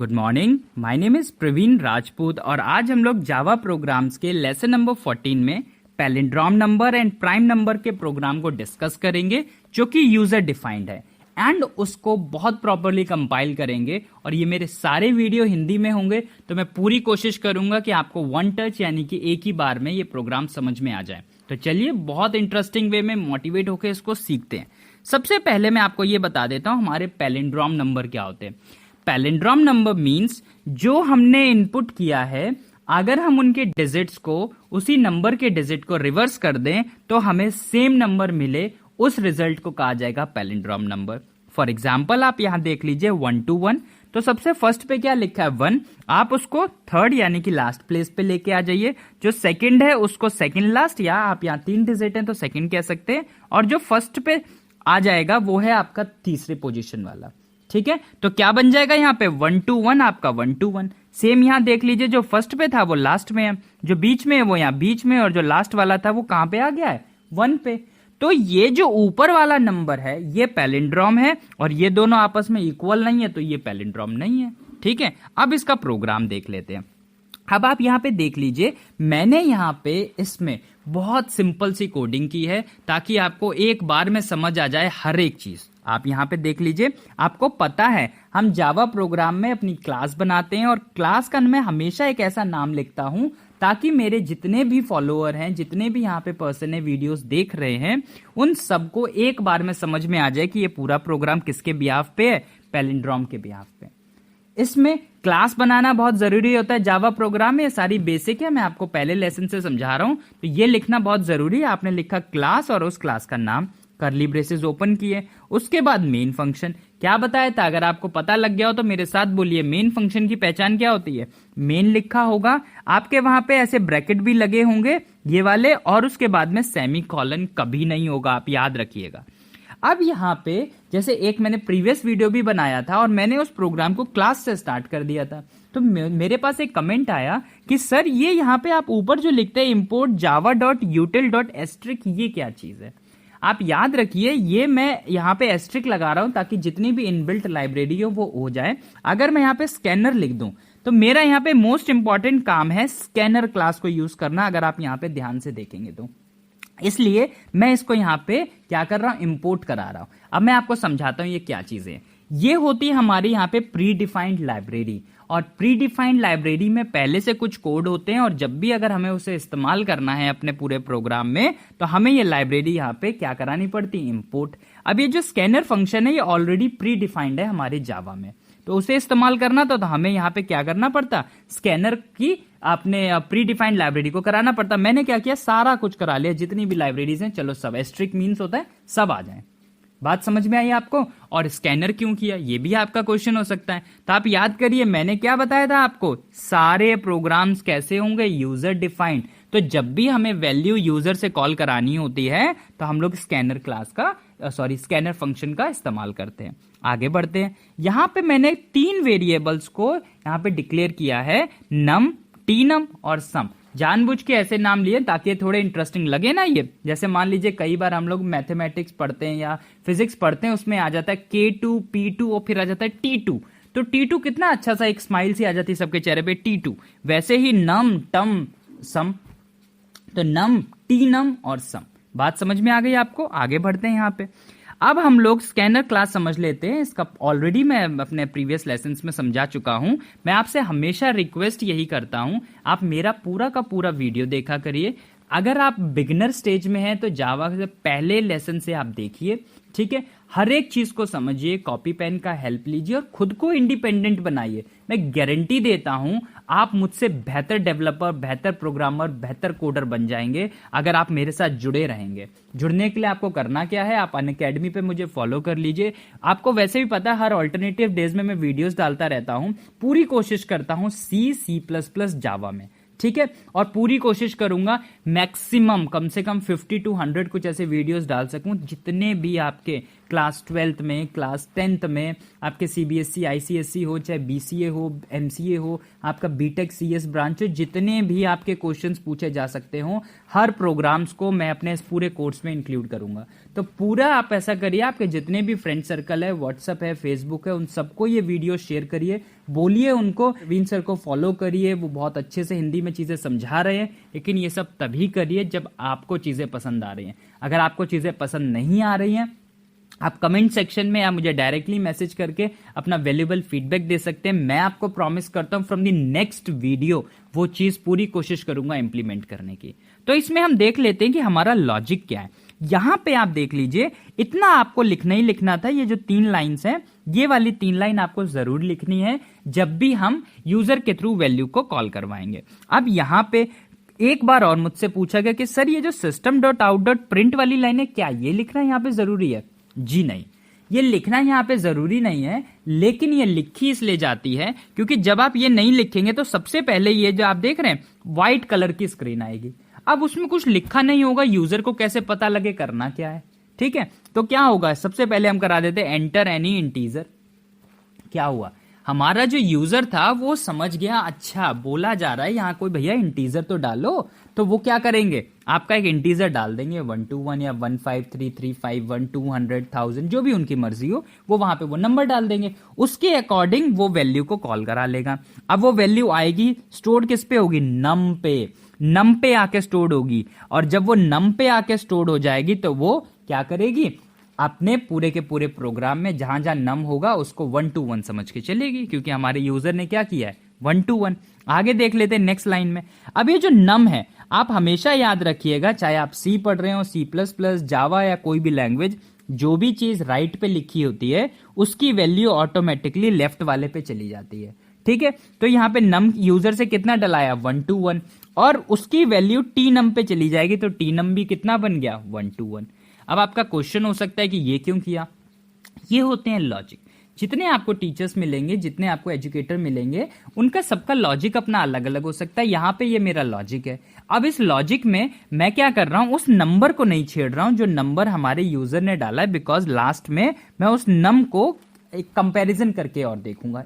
Good morning, my name is Praveen Rajput और आज हम लोग जावा प्रोग्राम्स के लेसन नंबर 14 में palindrome number and prime number के प्रोग्राम को डिस्कस करेंगे जो कि यूजर डिफाइंड है एंड उसको बहुत प्रॉपरली कंपाइल करेंगे। और ये मेरे सारे वीडियो हिंदी में होंगे तो मैं पूरी कोशिश करूंगा कि आपको वन टच यानी कि एक ही बार में ये प्रोग्राम समझ में आ जाए। तो चलिए बहुत इंटरेस्टिंग वे में मोटिवेट होकर इसको सीखते हैं। सबसे पहले मैं आपको ये बता देता हूं हमारे पैलिंड्रोम नंबर क्या होते हैं। पैलिंड्रोम नंबर मीन्स जो हमने इनपुट किया है अगर हम उनके डिजिट्स को उसी नंबर के डिजिट को रिवर्स कर दें तो हमें सेम नंबर मिले, उस रिजल्ट को कहा जाएगा पैलिंड्रोम नंबर। फॉर एग्जाम्पल आप यहां देख लीजिए 1 to 1, तो सबसे फर्स्ट पे क्या लिखा है 1, आप उसको थर्ड यानी कि लास्ट प्लेस पे लेके आ जाइए। जो सेकंड है उसको सेकंड लास्ट, या आप यहाँ 3 डिजिट हैं तो सेकंड कह सकते हैं, और जो फर्स्ट पे आ जाएगा वो है आपका तीसरी पोजीशन वाला। ठीक है, तो क्या बन जाएगा यहाँ पे 1 to 1 आपका 1 to 1। सेम यहाँ देख लीजिए जो फर्स्ट पे था वो लास्ट में है, जो बीच में है वो यहाँ बीच में, और जो लास्ट वाला था वो कहां पे आ गया है 1 पे। तो ये जो ऊपर वाला नंबर है ये पैलिंड्रोम है और ये दोनों आपस में इक्वल नहीं है तो ये पैलिंड्रोम नहीं है। ठीक है, अब इसका प्रोग्राम देख लेते हैं। अब आप यहाँ पे देख लीजिए मैंने यहाँ पे इसमें बहुत सिंपल सी कोडिंग की है ताकि आपको एक बार में समझ आ जाए हर एक चीज। आप यहाँ पे देख लीजिए, आपको पता है हम जावा प्रोग्राम में अपनी क्लास बनाते हैं और क्लास का मैं हमेशा एक ऐसा नाम लिखता हूं ताकि मेरे जितने भी फॉलोअर हैं, जितने भी यहाँ पे पर्सन है वीडियोस देख रहे हैं, उन सबको एक बार में समझ में आ जाए कि ये पूरा प्रोग्राम किसके बिहाफ पे है, पैलिंड्रोम के बिहाफ पे। इसमें क्लास बनाना बहुत जरूरी होता है जावा प्रोग्राम में, ये सारी बेसिक है, मैं आपको पहले लेसन से समझा रहा हूं। तो ये लिखना बहुत जरूरी है। आपने लिखा क्लास और उस क्लास का नाम, कर्ली ब्रेसेस ओपन किए, उसके बाद मेन फंक्शन। क्या बताया था, अगर आपको पता लग गया हो तो मेरे साथ बोलिए मेन फंक्शन की पहचान क्या होती है। मेन लिखा होगा, आपके वहां पे ऐसे ब्रैकेट भी लगे होंगे ये वाले, और उसके बाद में सेमी कॉलन कभी नहीं होगा, आप याद रखिएगा। अब यहाँ पे जैसे एक मैंने प्रीवियस वीडियो भी बनाया था और मैंने उस प्रोग्राम को क्लास से स्टार्ट कर दिया था, तो मेरे पास एक कमेंट आया कि सर ये यहाँ पे आप ऊपर जो लिखते हैं import java.util.asterisk, ये क्या चीज है। आप याद रखिए ये मैं यहाँ पे एस्ट्रिक लगा रहा हूं ताकि जितनी भी इनबिल्ट लाइब्रेरी हो वो हो जाए। अगर मैं यहाँ पे स्कैनर लिख दूं तो मेरा यहाँ पे मोस्ट इंपॉर्टेंट काम है स्कैनर क्लास को यूज करना, अगर आप यहाँ पे ध्यान से देखेंगे तो। इसलिए मैं इसको यहाँ पे क्या कर रहा हूं, इंपोर्ट करा रहा हूं। अब मैं आपको समझाता हूं ये क्या चीजें। ये होती है हमारी यहाँ पे प्री डिफाइंड लाइब्रेरी, और प्री डिफाइंड लाइब्रेरी में पहले से कुछ कोड होते हैं और जब भी अगर हमें उसे इस्तेमाल करना है अपने पूरे प्रोग्राम में तो हमें ये लाइब्रेरी यहाँ पे क्या करानी पड़ती है, इंपोर्ट। अब ये जो स्कैनर फंक्शन है ये ऑलरेडी प्री डिफाइंड है हमारे जावा में, तो उसे इस्तेमाल करना तो हमें यहाँ पे क्या करना पड़ता, स्कैनर की आपने प्री डिफाइंड लाइब्रेरी को कराना पड़ता। मैंने क्या किया, सारा कुछ करा लिया, जितनी भी लाइब्रेरीज हैं, चलो सब एस्ट्रिक मीन्स होता है सब आ जाए। बात समझ में आई आपको। और स्कैनर क्यों किया ये भी आपका क्वेश्चन हो सकता है, तो आप याद करिए मैंने क्या बताया था आपको, सारे प्रोग्राम्स कैसे होंगे, यूजर डिफाइंड। तो जब भी हमें वैल्यू यूजर से कॉल करानी होती है तो हम लोग स्कैनर क्लास का स्कैनर फंक्शन का इस्तेमाल करते हैं। आगे बढ़ते हैं, यहां पे मैंने 3 वेरिएबल्स को यहां पे डिक्लेयर किया है, नम, टीनम और सम। जानबूझ के ऐसे नाम लिए ताकि थोड़े इंटरेस्टिंग लगे ना। ये जैसे मान लीजिए कई बार हम लोग मैथमेटिक्स पढ़ते हैं या फिजिक्स पढ़ते हैं, उसमें आ जाता है K2 P2 और फिर आ जाता है T2, तो T2 कितना अच्छा सा एक स्माइल सी आ जाती है सबके चेहरे पे, T2। वैसे ही नम, टम, सम, तो नम, टीनम और सम। बात समझ में आ गई आपको। आगे बढ़ते हैं यहाँ पे। अब हम लोग स्कैनर क्लास समझ लेते हैं। इसका ऑलरेडी मैं अपने प्रीवियस लेसन्स में समझा चुका हूं। मैं आपसे हमेशा रिक्वेस्ट यही करता हूं, आप मेरा पूरा का पूरा वीडियो देखा करिए। अगर आप बिगिनर स्टेज में हैं तो जावा से पहले लेसन से आप देखिए, ठीक है। हर एक चीज को समझिए, कॉपी पेन का हेल्प लीजिए और खुद को इंडिपेंडेंट बनाइए। मैं गारंटी देता हूं आप मुझसे बेहतर डेवलपर, बेहतर प्रोग्रामर, बेहतर कोडर बन जाएंगे अगर आप मेरे साथ जुड़े रहेंगे। जुड़ने के लिए आपको करना क्या है, आप अनअकैडमी पे मुझे फॉलो कर लीजिए। आपको वैसे भी पता है हर ऑल्टरनेटिव डेज में मैं वीडियोस डालता रहता हूं, पूरी कोशिश करता हूं C++ जावा में, ठीक है। और पूरी कोशिश करूंगा मैक्सिमम कम से कम 50 to 100 कुछ ऐसे वीडियोस डाल सकूं जितने भी आपके क्लास 12th में, क्लास 10th में, आपके सीबीएसई आईसीएसई हो, चाहे बीसीए हो, एमसीए हो, आपका बीटेक सीएस ब्रांच हो, जितने भी आपके क्वेश्चंस पूछे जा सकते हो, हर प्रोग्राम्स को मैं अपने इस पूरे कोर्स में इंक्लूड करूंगा। तो पूरा आप ऐसा करिए, आपके जितने भी फ्रेंड सर्कल है, व्हाट्सएप है, फेसबुक है, उन सबको ये वीडियो शेयर करिए, बोलिए उनको प्रवीण सर को फॉलो करिए, वो बहुत अच्छे से हिंदी में चीजें समझा रहे हैं। लेकिन ये सब तभी करिए जब आपको चीजें पसंद आ रही हैं। अगर आपको चीजें पसंद नहीं आ रही हैं, आप कमेंट सेक्शन में या मुझे डायरेक्टली मैसेज करके अपना वैल्यूएबल फीडबैक दे सकते हैं। मैं आपको प्रॉमिस करता हूं फ्रॉम द नेक्स्ट वीडियो वो चीज पूरी कोशिश करूंगा इंप्लीमेंट करने की। तो इसमें हम देख लेते हैं कि हमारा लॉजिक क्या है। यहां पे आप देख लीजिए, इतना आपको लिखना ही लिखना था। ये जो 3 लाइन्स हैं, ये वाली 3 लाइन आपको जरूर लिखनी है जब भी हम यूजर के थ्रू वैल्यू को कॉल करवाएंगे। अब यहां पे एक बार और मुझसे पूछा गया कि सर ये जो system dot out dot print वाली लाइन है, क्या ये लिखना यहां पे जरूरी है? जी नहीं, ये लिखना यहां पे जरूरी नहीं है, लेकिन ये लिखी इसलिए जाती है क्योंकि जब आप ये नहीं लिखेंगे तो सबसे पहले ये जो आप देख रहे हैं व्हाइट कलर की स्क्रीन आएगी। अब उसमें कुछ लिखा नहीं होगा, यूजर को कैसे पता लगे करना क्या है? ठीक है, तो क्या होगा, सबसे पहले हम करा देते एंटर एनी इंटीजर। क्या हुआ, हमारा जो यूजर था वो समझ गया, अच्छा बोला जा रहा है यहां कोई भैया इंटीजर तो डालो, तो वो क्या करेंगे, आपका एक इंटीजर डाल देंगे 121 या 15335 200,000 जो भी उनकी मर्जी हो, वो वहां पे वो नंबर डाल देंगे, उसके अकॉर्डिंग वो वैल्यू को कॉल करा लेगा। अब वो वैल्यू आएगी, स्टोर किस पे होगी, नम पे, नम पे आके स्टोर होगी। और जब वो नम पे आके स्टोर हो जाएगी तो वो क्या करेगी, अपने पूरे के पूरे प्रोग्राम में जहां जहां नम होगा उसको 1 to 1 समझ के चलेगी, क्योंकि हमारे यूजर ने क्या किया है 1 to 1। आगे देख लेते हैं नेक्स्ट लाइन में। अब ये जो नम है, आप हमेशा याद रखिएगा, चाहे आप सी पढ़ रहे हो, C++, जावा या कोई भी लैंग्वेज, जो भी चीज राइट पे लिखी होती है उसकी वैल्यू ऑटोमेटिकली लेफ्ट वाले पे चली जाती है। ठीक है, तो यहां पे नम यूजर से कितना डलाया 1 to 1, और उसकी वैल्यू टी नम पे चली जाएगी, तो टी नम भी कितना बन गया 1 to 1। अब आपका क्वेश्चन हो सकता है कि ये क्यों किया? ये होते हैं लॉजिक। जितने आपको टीचर्स मिलेंगे, जितने आपको एजुकेटर मिलेंगे, उनका सबका लॉजिक अपना अलग अलग हो सकता है। यहां पे ये मेरा लॉजिक है। अब इस लॉजिक में मैं क्या कर रहा हूं, उस नंबर को नहीं छेड़ रहा हूं जो नंबर हमारे यूजर ने डाला है, बिकॉज लास्ट में मैं उस नम को एक कंपैरिजन करके और देखूंगा।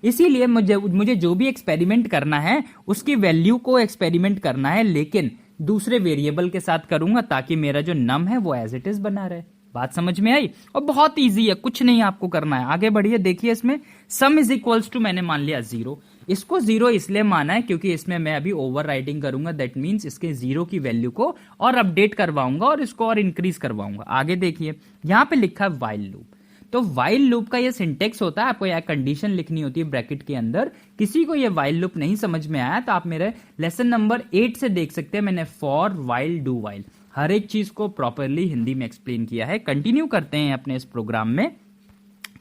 इसीलिए मुझे जो भी एक्सपेरिमेंट करना है उसकी वैल्यू को एक्सपेरिमेंट करना है, लेकिन दूसरे वेरिएबल के साथ करूंगा ताकि मेरा जो नम है वो एज इट इज बना रहे। बात समझ में आई? और बहुत इजी है, कुछ नहीं आपको करना है। आगे बढ़िए, देखिए इसमें सम इज इक्वल्स टू मैंने मान लिया 0। इसको 0 इसलिए माना है क्योंकि इसमें मैं अभी ओवर राइटिंग करूंगा, दैट मीन्स इसके 0 की वैल्यू को और अपडेट करवाऊंगा और इसको और इंक्रीज करवाऊंगा। आगे देखिए, यहां पे लिखा है व्हाइल लूप। तो व्हाइल लूप का ये सिंटेक्स होता है, आपको यह कंडीशन लिखनी होती है ब्रैकेट के अंदर। किसी को ये व्हाइल लूप नहीं समझ में आया तो आप मेरे लेसन नंबर 8 से देख सकते हैं, मैंने फॉर, व्हाइल, डू व्हाइल हर एक चीज को प्रॉपरली हिंदी में एक्सप्लेन किया है। कंटिन्यू करते हैं अपने इस प्रोग्राम में।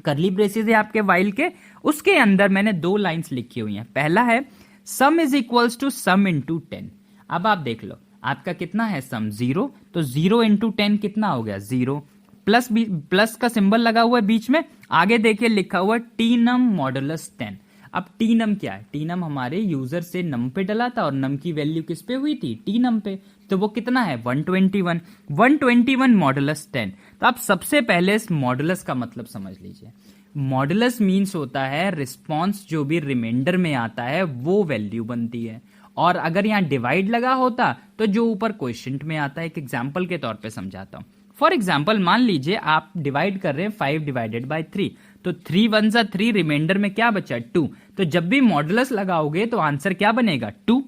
करली ब्रेसेस है आपके व्हाइल के, उसके अंदर मैंने 2 लाइंस लिखी हुई हैं। पहला है sum is equals to sum into 10। अब आप देख लो, आपका कितना है सम 0, तो 0 इंटू 10 कितना हो गया 0, प्लस का सिंबल लगा हुआ है बीच में। आगे देखिए लिखा हुआ टी नम मॉडुलस 10। अब टी नम क्या है, टी नम हमारे यूजर से नम पे डला था और नम की वैल्यू किस पे हुई थी, टी नम पे, तो वो कितना है 121 मॉडुलस 10। तो आप सबसे पहले इस मॉडुलस का मतलब समझ लीजिए। मॉडुलस मीन्स होता है रिस्पॉन्स, जो भी रिमाइंडर में आता है वो वैल्यू बनती है। और अगर यहां डिवाइड लगा होता तो जो ऊपर क्वेश्चन में आता है, एक एग्जाम्पल के तौर पर समझाता हूं। फॉर एग्जाम्पल मान लीजिए आप डिवाइड कर रहे हैं 5 डिवाइडेड बाय 3, तो 3 1 जा 3, रिमाइंडर में क्या बचा 2। तो जब भी मॉडुलस लगाओगे तो आंसर क्या बनेगा 2।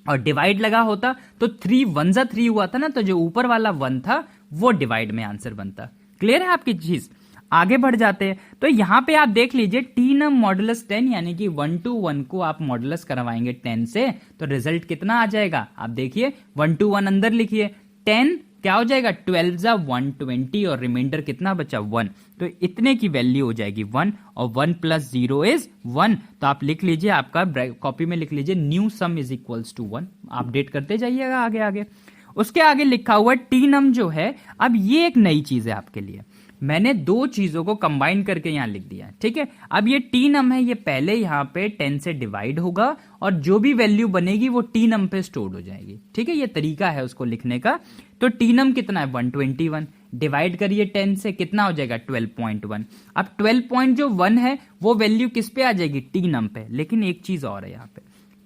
और डिवाइड लगा होता तो 3 1 जा 3 हुआ था ना, तो जो ऊपर वाला 1 था वो डिवाइड में आंसर बनता। क्लियर है आपकी चीज? आगे बढ़ जाते हैं। तो यहां पे आप देख लीजिए टी नम मॉडुलस 10, यानी कि 1 to 1 को आप मॉडुलस करवाएंगे 10 से, तो रिजल्ट कितना आ जाएगा? आप देखिए 1 to 1 अंदर लिखिए, 10 क्या हो जाएगा 12 जा 120, और रिमाइंडर कितना बचा 1, तो इतने की वैल्यू हो जाएगी 1, और 1 + 0 इज 1। तो आप लिख लीजिए, आपका कॉपी में लिख लीजिए new sum is equals to 1। Update करते जाइएगा आगे आगे। उसके आगे लिखा हुआ टी नम जो है, अब ये एक नई चीज है आपके लिए। मैंने 2 चीजों को कंबाइन करके यहां लिख दिया, ठीक है। अब ये टी नम है, ये पहले यहां पे 10 से डिवाइड होगा और जो भी वैल्यू बनेगी वो टी नम पे स्टोर हो जाएगी, ठीक है। ये तरीका है उसको लिखने का। तो टी नम कितना है 121, डिवाइड करिए 10 से, कितना हो जाएगा 12.1। अब 12.1 है वो वैल्यू किस पे आ जाएगी, टी नम पे। लेकिन एक चीज और है यहाँ पे,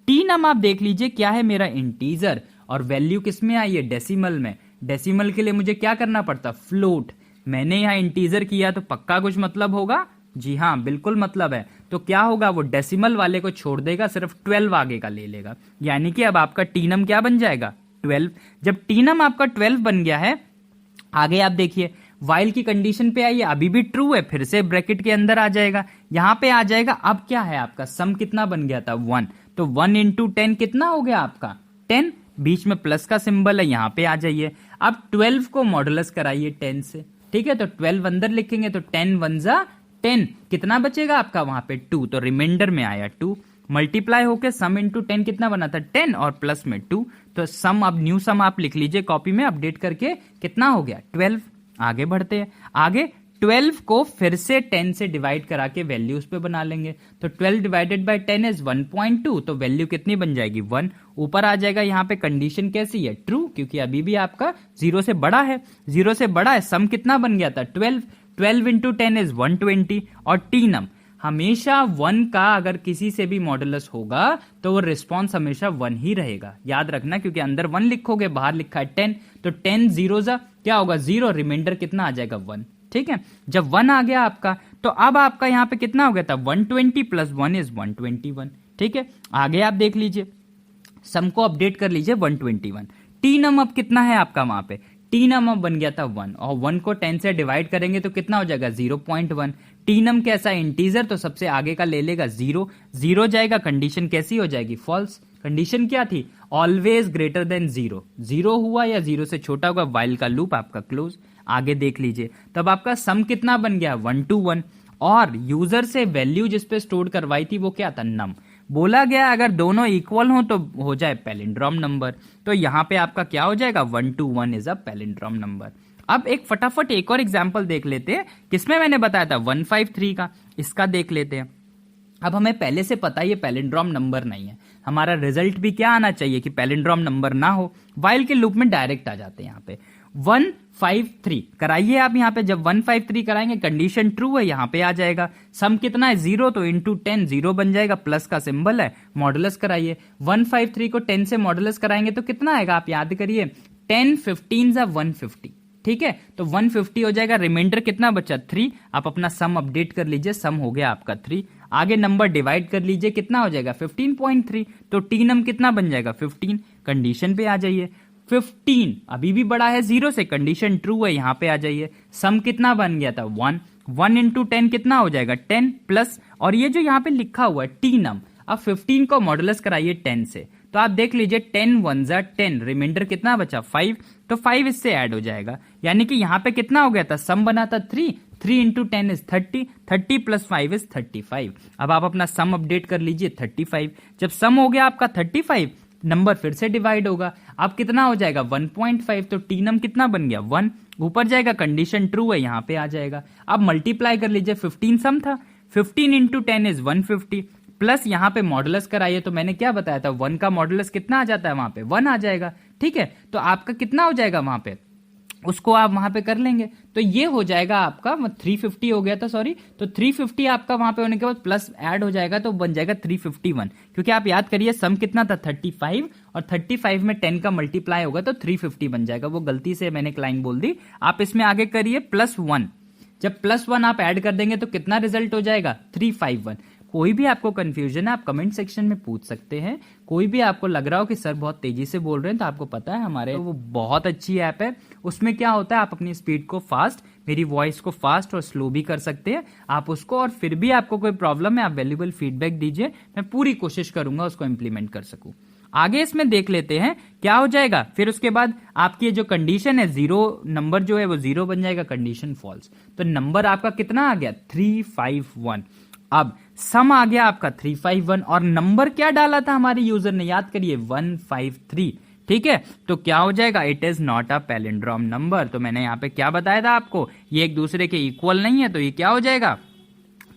टी नम आप देख लीजिए क्या है, मेरा इंटीजर, और वैल्यू किस में आई है, डेसिमल में। डेसिमल के लिए मुझे क्या करना पड़ता, फ्लोट। मैंने यहाँ इंटीजर किया तो पक्का कुछ मतलब होगा, जी हाँ बिल्कुल मतलब है। तो क्या होगा, वो डेसिमल वाले को छोड़ देगा, सिर्फ 12 आगे का ले लेगा। यानी कि अब आपका टीनम क्या बन जाएगा, 12। जब टीनम आपका 12 बन गया है, आगे आप देखिए वाइल की कंडीशन पे आइए, अभी भी ट्रू है, फिर से ब्रैकेट के अंदर आ जाएगा, यहां पे आ जाएगा। अब क्या है आपका सम कितना बन गया था, 1। तो 1 इंटू 10 कितना हो गया आपका 10, बीच में प्लस का सिंबल है, यहां पे आ जाइए। अब 12 को मॉडुलस कराइए 10 से, ठीक है। तो 12 अंदर लिखेंगे तो 10 1 जा 10, कितना बचेगा आपका वहां पे 2, तो रिमाइंडर में आया 2। मल्टीप्लाई होके सम इंटू 10 कितना बना था 10 और प्लस में 2, तो सम, अब न्यू सम आप लिख लीजिए कॉपी में अपडेट करके, कितना हो गया 12। आगे बढ़ते हैं, आगे 12 को फिर से 10 से डिवाइड करा के वैल्यू उस पे बना लेंगे। तो 12 डिवाइडेड बाय 10 इज 1.2, तो वैल्यू कितनी बन जाएगी 1। ऊपर आ जाएगा, यहाँ पे कंडीशन कैसी है, ट्रू, क्योंकि अभी भी आपका 0 से बड़ा है, 0 से बड़ा है। सम कितना बन गया था 12, 12 इंटू 10 इज 120। और टी नम हमेशा 1 का अगर किसी से भी मॉडुलस होगा तो वो रिस्पॉन्स हमेशा 1 ही रहेगा, याद रखना, क्योंकि अंदर 1 लिखोगे, बाहर लिखा है 10, तो 10 जीरो जा क्या होगा 0, रिमाइंडर कितना आ जाएगा 1, ठीक है। जब 1 आ गया आपका, तो अब आपका यहाँ पे कितना हो गया था 120 प्लस 1 इज 121, ठीक है। आगे आप देख लीजिए, सम को अपडेट कर लीजिए 121। टी नम अब कितना है आपका वहां पे, टी नम अब बन गया था 1, और 1 को 10 से डिवाइड करेंगे तो कितना हो जाएगा 0.1। टी नम कैसा इंटीजर, तो सबसे आगे का ले लेगा 0, 0 जाएगा, कंडीशन कैसी हो जाएगी फॉल्स। कंडीशन क्या थी, ऑलवेज ग्रेटर देन 0, 0 हुआ या 0 से छोटा होगा, वाइल का लूप आपका क्लोज। आगे देख लीजिए, तब आपका सम कितना बन गया 1 to 1, और यूजर से वैल्यू जिसपे स्टोर करवाई थी वो क्या था, नम। बोला गया अगर दोनों इक्वल हो तो हो जाए पैलिंड्रोम नंबर, तो यहां पे आपका क्या हो जाएगा 1 to 1 is a palindrome number. अब एक फटाफट एक और एग्जांपल देख लेते हैं, किसमें मैंने बताया था 153 का, इसका देख लेते हैं। अब हमें पहले से पता है ये पैलिंड्रोम नंबर नहीं है, हमारा रिजल्ट भी क्या आना चाहिए कि पैलिंड्रोम नंबर ना हो, वाइल के लूप में डायरेक्ट आ जाते हैं। यहाँ पे 153 कराइए आप, यहाँ पे जब 153 कराएंगे कंडीशन ट्रू है, यहाँ पे आ जाएगा। सम कितना है 0, तो इंटू 10 0 बन जाएगा, प्लस का सिंबल है, मॉडुलस कराइए। 153 को 10 से मॉडुलस कराएंगे तो कितना आएगा, आप याद करिए 10 15 जा 150, ठीक है। तो 150 हो जाएगा, रिमाइंडर कितना बचा 3। आप अपना सम अपडेट कर लीजिए, सम हो गया आपका 3। आगे नंबर डिवाइड कर लीजिए, कितना हो जाएगा 15.3, तो टी नम कितना बन जाएगा 15। कंडीशन पे आ जाइए, 15 अभी भी बड़ा है 0 से, कंडीशन ट्रू है, यहां पे आ जाइए। सम कितना बन गया था 1, 1 इंटू 10 कितना हो जाएगा 10 प्लस, और ये जो यहाँ पे लिखा हुआ है टी नम, अब 15 को मॉडुलस कराइए 10 से, तो आप देख लीजिए 10 1 जा 10, रिमाइंडर कितना बचा 5, तो 5 इससे ऐड हो जाएगा। यानी कि यहाँ पे कितना हो गया था, सम बना था 3, 3 इंटू 10 इज 30, 30 प्लस 5 इज 35। अब आप अपना सम अपडेट कर लीजिए 35। जब सम हो गया आपका 35, नंबर फिर से डिवाइड होगा, अब कितना हो जाएगा 1.5, तो टी नम कितना बन गया 1, ऊपर जाएगा, कंडीशन ट्रू है, यहाँ पे आ जाएगा। अब मल्टीप्लाई कर लीजिए, 15 सम था, 15 इंटू 10 इज 150, प्लस यहाँ पे मॉडुलस कराइए, तो मैंने क्या बताया था 1 का मॉडुलस कितना आ जाता है वहां पे 1 आ जाएगा, ठीक है। तो आपका कितना हो जाएगा वहां पे, उसको आप वहां पे कर लेंगे, तो ये हो जाएगा आपका 350 हो गया था, सॉरी, तो 350 आपका वहां पे होने के बाद प्लस ऐड हो जाएगा तो बन जाएगा 351, क्योंकि आप याद करिए सम कितना था 35, और 35 में 10 का मल्टीप्लाई होगा तो 350 बन जाएगा। वो गलती से मैंने एक लाइन बोल दी, आप इसमें आगे करिए +1, जब +1 आप ऐड कर देंगे तो कितना रिजल्ट हो जाएगा 351। कोई भी आपको कंफ्यूजन है आप कमेंट सेक्शन में पूछ सकते हैं, कोई भी आपको लग रहा हो कि सर बहुत तेजी से बोल रहे हैं, तो आपको पता है हमारे वो बहुत अच्छी ऐप है, उसमें क्या होता है आप अपनी स्पीड को फास्ट, मेरी वॉइस को फास्ट और स्लो भी कर सकते हैं आप उसको, और फिर भी आपको कोई प्रॉब्लम है आप वैल्यूबल फीडबैक दीजिए, मैं पूरी कोशिश करूंगा उसको इंप्लीमेंट कर सकूं। आगे इसमें देख लेते हैं क्या हो जाएगा, फिर उसके बाद आपकी जो कंडीशन है 0 नंबर जो है वो 0 बन जाएगा, कंडीशन फॉल्स, तो नंबर आपका कितना आ गया 351। अब सम आ गया आपका 351, और नंबर क्या डाला था हमारे यूजर ने, याद करिए 153, ठीक है। तो क्या हो जाएगा, it is not a palindrome number. तो मैंने यहाँ पे क्या बताया था आपको, ये एक दूसरे के इक्वल नहीं है, तो ये क्या हो जाएगा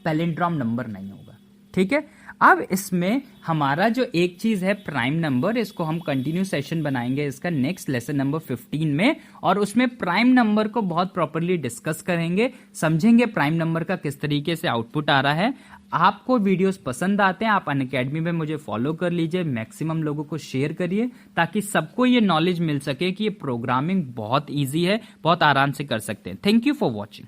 पैलिंड्रोम नंबर नहीं होगा, ठीक है। अब इसमें हमारा जो एक चीज है प्राइम नंबर, इसको हम कंटिन्यू सेशन बनाएंगे इसका नेक्स्ट लेसन नंबर 15 में, और उसमें प्राइम नंबर को बहुत प्रॉपर्ली डिस्कस करेंगे, समझेंगे प्राइम नंबर का किस तरीके से आउटपुट आ रहा है। आपको वीडियोस पसंद आते हैं, आप अनअकैडमी में मुझे फॉलो कर लीजिए, मैक्सिमम लोगों को शेयर करिए ताकि सबको ये नॉलेज मिल सके कि ये प्रोग्रामिंग बहुत ईजी है, बहुत आराम से कर सकते हैं। Thank you for watching.